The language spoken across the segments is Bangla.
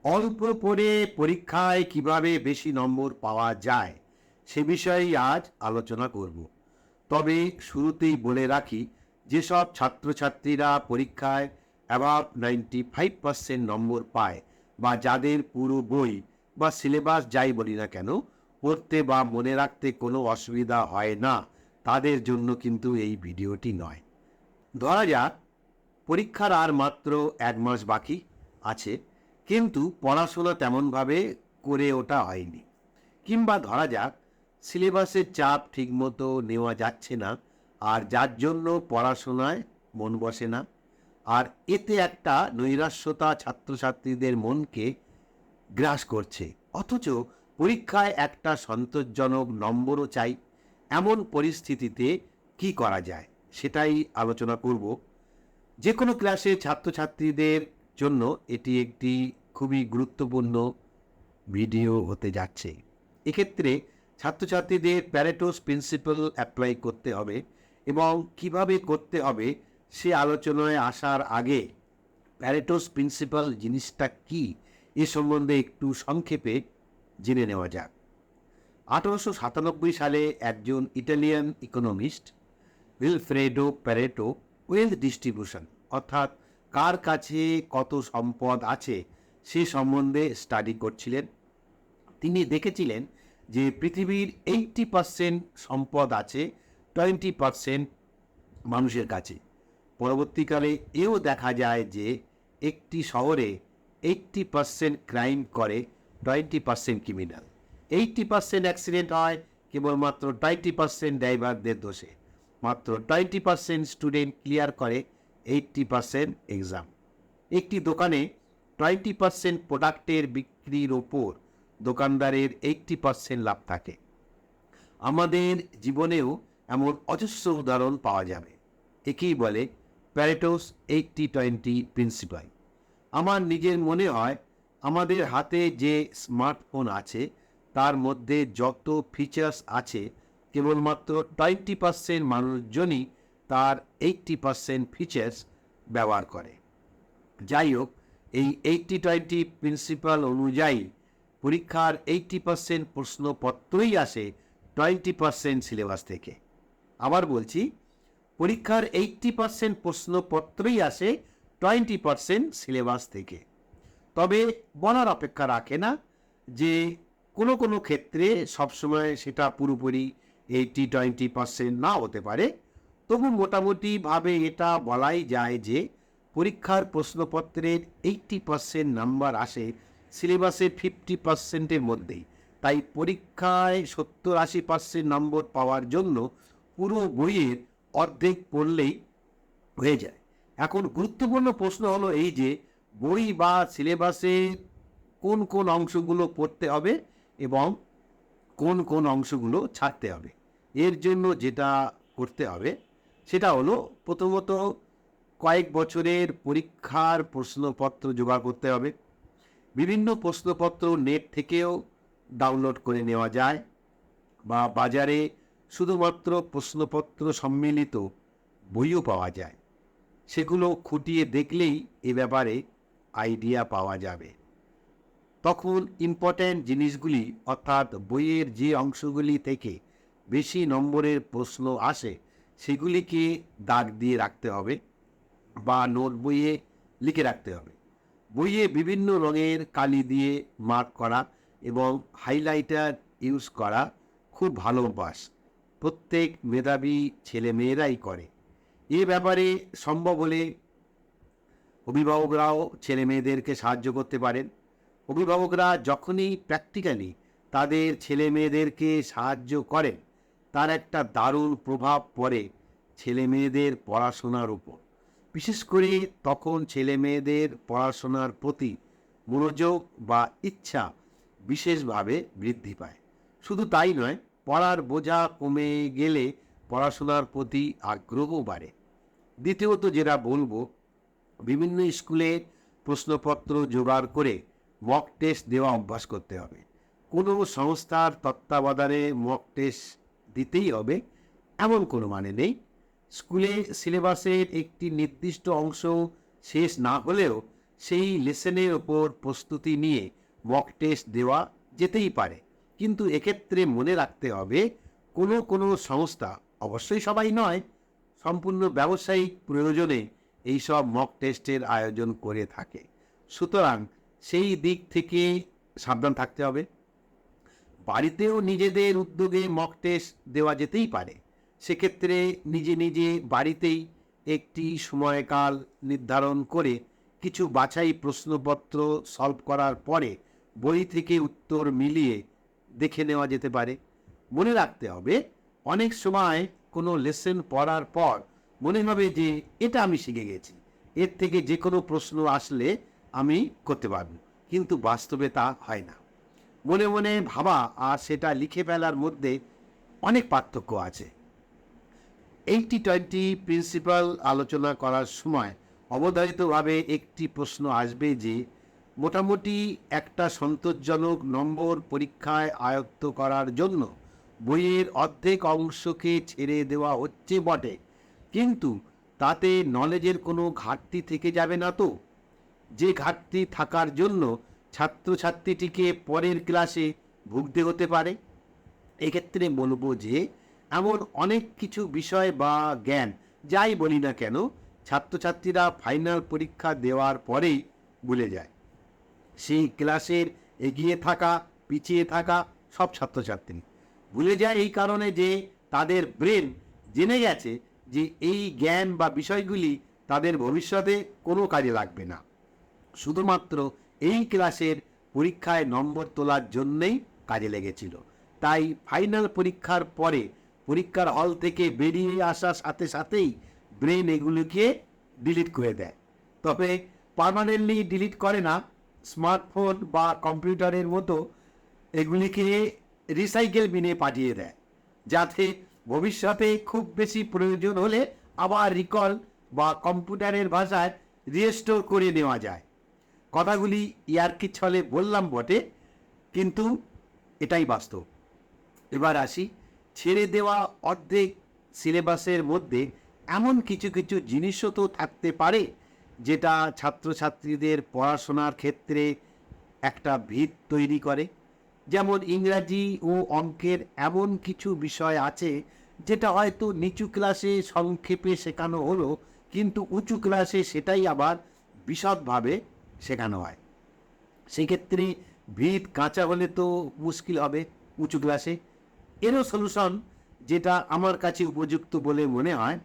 অল্প পড়ে পরীক্ষায় কিভাবে বেশি নম্বর পাওয়া যায় সে বিষয়েই আজ আলোচনা করব। তবে শুরুতেই বলে রাখি, যেসব ছাত্রছাত্রীরা পরীক্ষায় অ্যাবাভ 95% নম্বর পায় বা যাদের পুরো বই বা সিলেবাস যাই বলি না কেন পড়তে বা মনে রাখতে কোনো অসুবিধা হয় না, তাদের জন্য কিন্তু এই ভিডিওটি নয়। ধরা যাক পরীক্ষার আর মাত্র 1 মাস বাকি আছে, কিন্তু পড়াশোনা তেমনভাবে করে ওঠা হয়নি। কিংবা ধরা যাক সিলেবাসের চাপ ঠিকমতো নেওয়া যাচ্ছে না, আর যার জন্য পড়াশোনায় মন বসে না। আর এতে একটা নৈরাশ্যতা ছাত্রছাত্রীদের মনকে গ্রাস করছে। অথচ পরীক্ষায় একটা সন্তোষজনক নম্বরও চাই। এমন পরিস্থিতিতে কি করা যায় সেটাই আলোচনা করব। যে কোনো ক্লাসে ছাত্রছাত্রীদের জন্য এটি একটি খুবই গুরুত্বপূর্ণ ভিডিও হতে যাচ্ছে। এক্ষেত্রে ছাত্রছাত্রীদের প্যারেটোস প্রিন্সিপাল অ্যাপ্লাই করতে হবে, এবং কিভাবে করতে হবে সে আলোচনায় আসার আগে প্যারেটোস প্রিন্সিপাল জিনিসটা কি এ সম্বন্ধে একটু সংক্ষেপে জেনে নেওয়া যাক। 1897 সালে একজন Italian economist Wilfredo Pareto wealth distribution, অর্থাৎ কার কাছে কত সম্পদ আছে সে সম্বন্ধে স্টাডি করছিলেন। তিনি দেখেছিলেন যে পৃথিবীর 80% সম্পদ আছে 20% মানুষের কাছে। পরবর্তীকালে এও দেখা যায় যে একটি শহরে 80% ক্রাইম করে 20% ক্রিমিনাল, 80% অ্যাক্সিডেন্ট হয় কেবলমাত্র 20% ড্রাইভারদের দোষে, মাত্র 20% স্টুডেন্ট ক্লিয়ার করে 80% এক্সাম। একটি দোকানে 20% প্রোডাক্টের বিক্রির ওপর দোকানদারের 80% লাভ থাকে। আমাদের জীবনেও এমন অজস্র উদাহরণ পাওয়া যাবে। একেই বলে প্যারেটোস 80-20 প্রিন্সিপাল। আমার নিজের মনে হয় আমাদের হাতে যে স্মার্টফোন আছে তার মধ্যে যত ফিচার্স আছে কেবলমাত্র 20% মানুষজনই তার 80% ফিচার্স ব্যবহার করে। যাই হোক, এই 80-20 প্রিন্সিপাল অনুযায়ী পরীক্ষার 80% প্রশ্নপত্রই আসে 20% সিলেবাস থেকে। আবার বলছি, পরীক্ষার 80% প্রশ্নপত্রই আসে 20% সিলেবাস থেকে। তবে বলার অপেক্ষা রাখে না যে কোনো কোনো ক্ষেত্রে সবসময় সেটা পুরোপুরি 80-20% না হতে পারে। তবু মোটামুটিভাবে এটা বলাই যায় যে পরীক্ষার প্রশ্নপত্রের 80% নাম্বার আসে সিলেবাসের 50%-এর মধ্যেই। তাই পরীক্ষায় 70-80% নম্বর পাওয়ার জন্য পুরো বইয়ের অর্ধেক পড়লেই হয়ে যায়। এখন গুরুত্বপূর্ণ প্রশ্ন হলো এই যে বই বা সিলেবাসে কোন কোন অংশগুলো পড়তে হবে এবং কোন কোন অংশগুলো ছাড়তে হবে। এর জন্য যেটা করতে হবে সেটা হলো প্রথমত কয়েক বছরের পরীক্ষার প্রশ্নপত্র জোগাড় করতে হবে। বিভিন্ন প্রশ্নপত্র নেট থেকেও ডাউনলোড করে নেওয়া যায়, বা বাজারে শুধুমাত্র প্রশ্নপত্র সম্মিলিত বইও পাওয়া যায়। সেগুলো খুঁটিয়ে দেখলেই এ ব্যাপারে আইডিয়া পাওয়া যাবে। তখন ইম্পর্ট্যান্ট জিনিসগুলি, অর্থাৎ বইয়ের যে অংশগুলি থেকে বেশি নম্বরের প্রশ্ন আসে সেগুলিকে দাগ দিয়ে রাখতে হবে বা নোট বইয়ে লিখে রাখতে হবে। বইয়ে বিভিন্ন রঙের কালি দিয়ে মার্ক করা এবং হাইলাইটার ইউজ করা খুব ভালো অভ্যাস, প্রত্যেক মেধাবী ছেলে মেয়েরাই করে। এ ব্যাপারে সম্ভব হলে অভিভাবকরাও ছেলে মেয়েদেরকে সাহায্য করতে পারেন। অভিভাবকরা যখনই প্র্যাকটিক্যালি তাদের ছেলে মেয়েদেরকে সাহায্য করেন তার একটা দারুণ প্রভাব পড়ে ছেলে মেয়েদের পড়াশোনার উপর। বিশেষ করে তখন ছেলে মেয়েদের পড়াশোনার প্রতি মনোযোগ বা ইচ্ছা বিশেষভাবে বৃদ্ধি পায়। শুধু তাই নয়, পড়ার বোঝা কমে গেলে পড়াশোনার প্রতি আগ্রহ বাড়ে। দ্বিতীয়ত যেটা বলবো, বিভিন্ন স্কুলে প্রশ্নপত্র জোগাড় করে মক টেস্ট দেওয়া অভ্যাস করতে হবে। কোনো সংস্থার তত্ত্বাবধানে মক টেস্ট দিতেই হবে এমন কোনো মানে নেই। স্কুলে সিলেবাসের একটি নির্দিষ্ট অংশ শেষ না হলেও সেই লেসনের ওপর প্রস্তুতি নিয়ে মক টেস্ট দেওয়া যেতেই পারে। কিন্তু এক্ষেত্রে মনে রাখতে হবে, কোনো কোনো সংস্থা, অবশ্যই সবাই নয়, সম্পূর্ণ ব্যবসায়িক প্রয়োজনে এইসব মক টেস্টের আয়োজন করে থাকে। সুতরাং সেই দিক থেকে সাবধান থাকতে হবে। বাড়িতেও নিজেদের উদ্যোগে মক টেস্ট দেওয়া যেতেই পারে। সেক্ষেত্রে নিজে নিজে বাড়িতেই একটি সময়কাল নির্ধারণ করে কিছু বাছাই প্রশ্নপত্র সলভ করার পরে বই থেকে উত্তর মিলিয়ে দেখে নেওয়া যেতে পারে। মনে রাখতে হবে, অনেক সময় কোনো লেসন পড়ার পর মনে হবে যে এটা আমি শিখে গেছি, এর থেকে যে কোনো প্রশ্ন আসলে আমি করতে পারব, কিন্তু বাস্তবে তা হয় না। মনে মনে ভাবা আর সেটা লিখে ফেলার মধ্যে অনেক পার্থক্য আছে। 80-20 প্রিন্সিপাল আলোচনা করার সময় অবধারিতভাবে একটি প্রশ্ন আসবে যে, মোটামুটি একটা সন্তোষজনক নম্বর পরীক্ষায় আয়ত্ত করার জন্য বইয়ের অর্ধেক অংশকে ছেড়ে দেওয়া হচ্ছে বটে, কিন্তু তাতে নলেজের কোনো ঘাটতি থেকে যাবে না তো? যে ঘাটতি থাকার জন্য ছাত্রছাত্রীটিকে পরের ক্লাসে ভুগতে হতে পারে। এক্ষেত্রে বলবো যে, এমন অনেক কিছু বিষয় বা জ্ঞান, যাই বলি না কেন, ছাত্রছাত্রীরা ফাইনাল পরীক্ষা দেওয়ার পরেই ভুলে যায়। সেই ক্লাসের এগিয়ে থাকা, পিছিয়ে থাকা সব ছাত্রছাত্রী ভুলে যায় এই কারণে যে তাদের ব্রেন জেনে গেছে যে এই জ্ঞান বা বিষয়গুলি তাদের ভবিষ্যতে কোনো কাজে লাগবে না, শুধুমাত্র এই ক্লাসের পরীক্ষায় নম্বর তোলার জন্যেই কাজে লেগেছিল। তাই ফাইনাল পরীক্ষার পরে পরীক্ষার হল থেকে বেরিয়ে আসার সাথে সাথেই ব্রেন এগুলিকে ডিলিট করে দেয়। তবে পার্মানেন্টলি ডিলিট করে না, স্মার্টফোন বা কম্পিউটারের মতো এগুলিকে রিসাইকেল বিনে পাঠিয়ে দেয়, যাতে ভবিষ্যতে খুব বেশি প্রয়োজন হলে আবার রিকল বা কম্পিউটারের ভাষায় রিস্টোর করে নেওয়া যায়। কথাগুলি ইয়ার্কি ছলে বললাম বটে, কিন্তু এটাই বাস্তব। এবার আসি, ছেড়ে দেওয়া অর্ধেক সিলেবাসের মধ্যে এমন কিছু কিছু জিনিসও তো থাকতে পারে যেটা ছাত্রছাত্রীদের পড়াশোনার ক্ষেত্রে একটা ভিত তৈরি করে। যেমন ইংরাজি ও অঙ্কের এমন কিছু বিষয় আছে যেটা হয়তো নিচু ক্লাসে সংক্ষেপে শেখানো হলো, কিন্তু উঁচু ক্লাসে সেটাই আবার বিশদভাবে শেখানো হয়। সেক্ষেত্রে ভিত কাঁচা হলে তো মুশকিল হবে উঁচু ক্লাসে। এরও সলিউশন, যেটা আমার কাছে উপযুক্ত বলে মনে হয়,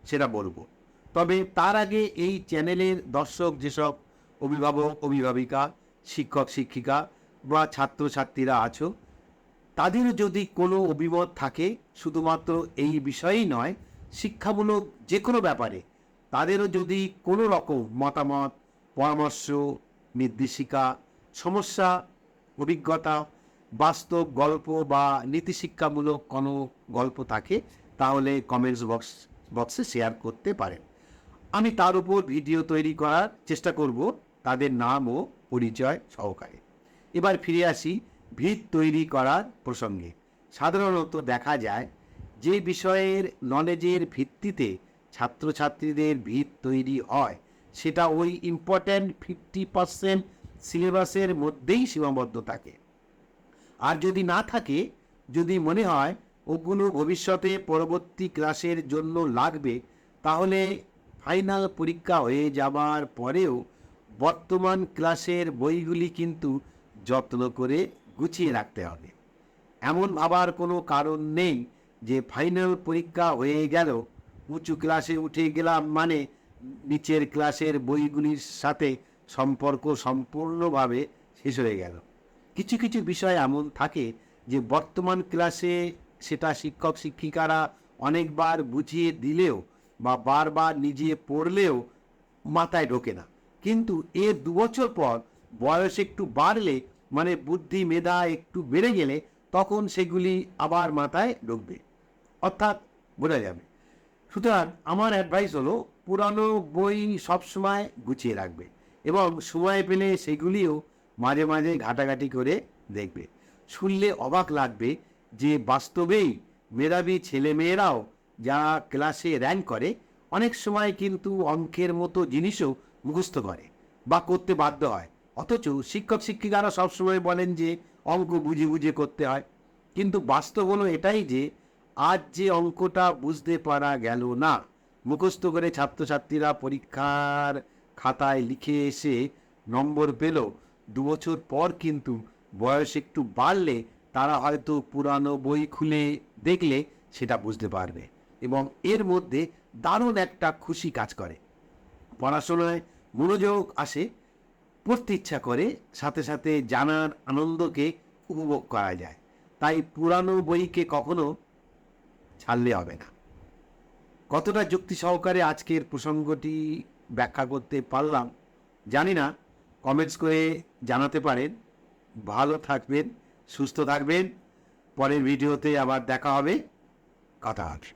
সেটা বলবো। তবে তার আগে এই চ্যানেলের দর্শক যেসব অভিভাবক, অভিভাবিকা, শিক্ষক, শিক্ষিকা বা ছাত্রছাত্রীরা আছো, তাদেরও যদি কোনো অভিমত থাকে, শুধুমাত্র এই বিষয়েই নয়, শিক্ষামূলক যে কোনো ব্যাপারে তাদেরও যদি কোনো রকম মতামত, পরামর্শ, নির্দেশিকা, সমস্যা, অভিজ্ঞতা, বাস্তব গল্প বা নীতিশিক্ষামূলক কোনো গল্প থাকে, তাহলে কমেন্টস বক্সে শেয়ার করতে পারেন। আমি তার উপর ভিডিও তৈরি করার চেষ্টা করব, তাদের নাম ও পরিচয় সহকারে। এবার ফিরে আসি ভিত তৈরি করার প্রসঙ্গে। সাধারণত দেখা যায়, যে বিষয়ের নলেজের ভিত্তিতে ছাত্রছাত্রীদের ভিত তৈরি হয়, সেটা ওই ইম্পর্ট্যান্ট 50% সিলেবাসের মধ্যেই সীমাবদ্ধ থাকে। আর যদি না থাকে, যদি মনে হয় ওগুলো ভবিষ্যতে পরবর্তী ক্লাসের জন্য লাগবে, তাহলে ফাইনাল পরীক্ষা হয়ে যাবার পরেও বর্তমান ক্লাসের বইগুলি কিন্তু যত্ন করে গুছিয়ে রাখতে হবে। এমন ভাবার কোনো কারণ নেই যে ফাইনাল পরীক্ষা হয়ে গেল, উঁচু ক্লাসে উঠে গেলাম মানে নিচের ক্লাসের বইগুলির সাথে সম্পর্ক সম্পূর্ণভাবে শেষ হয়ে গেল। কিছু কিছু বিষয় এমন থাকে যে বর্তমান ক্লাসে সেটা শিক্ষক শিক্ষিকারা অনেকবার বুঝিয়ে দিলেও বা বারবার নিজে পড়লেও মাথায় ঢোকে না, কিন্তু এর 2 বছর পর বয়স একটু বাড়লে, মানে বুদ্ধি মেধা একটু বেড়ে গেলে, তখন সেগুলি আবার মাথায় ঢুকবে, অর্থাৎ বোঝা যাবে। সুতরাং আমার অ্যাডভাইস হলো, পুরানো বই সবসময় গুছিয়ে রাখবে এবং সময় পেলে সেগুলিও মাঝে মাঝে ঘাটাঘাটি করে দেখবে। শুনলে অবাক লাগবে যে বাস্তবেই মেধাবী ছেলেমেয়েরাও যারা ক্লাসে র্যাঙ্ক করে, অনেক সময় কিন্তু অঙ্কের মতো জিনিসও মুখস্থ করে বা করতে বাধ্য হয়। অথচ শিক্ষক শিক্ষিকারা সবসময় বলেন যে অঙ্ক বুঝে বুঝে করতে হয়। কিন্তু বাস্তব হলো এটাই যে আজ যে অঙ্কটা বুঝতে পারা গেল না, মুখস্থ করে ছাত্রছাত্রীরা পরীক্ষার খাতায় লিখে এসে নম্বর পেল, 2 বছর পর কিন্তু বয়স একটু বাড়লে তারা হয়তো পুরানো বই খুলে দেখলে সেটা বুঝতে পারবে, এবং এর মধ্যে দারুণ একটা খুশি কাজ করে। পড়াশোনায় মনোযোগ আসে, পড়তে ইচ্ছা করে, সাথে সাথে জানার আনন্দকে উপভোগ করা যায়। তাই পুরানো বইকে কখনো ছাড়লে হবে না। কতটা যুক্তি সহকারে আজকের প্রসঙ্গটি ব্যাখ্যা করতে পারলাম জানি না, কমেন্টস করে জানাতে পারেন। ভালো থাকবেন, সুস্থ থাকবেন। পরের ভিডিওতে আবার দেখা হবে। কথা হবে।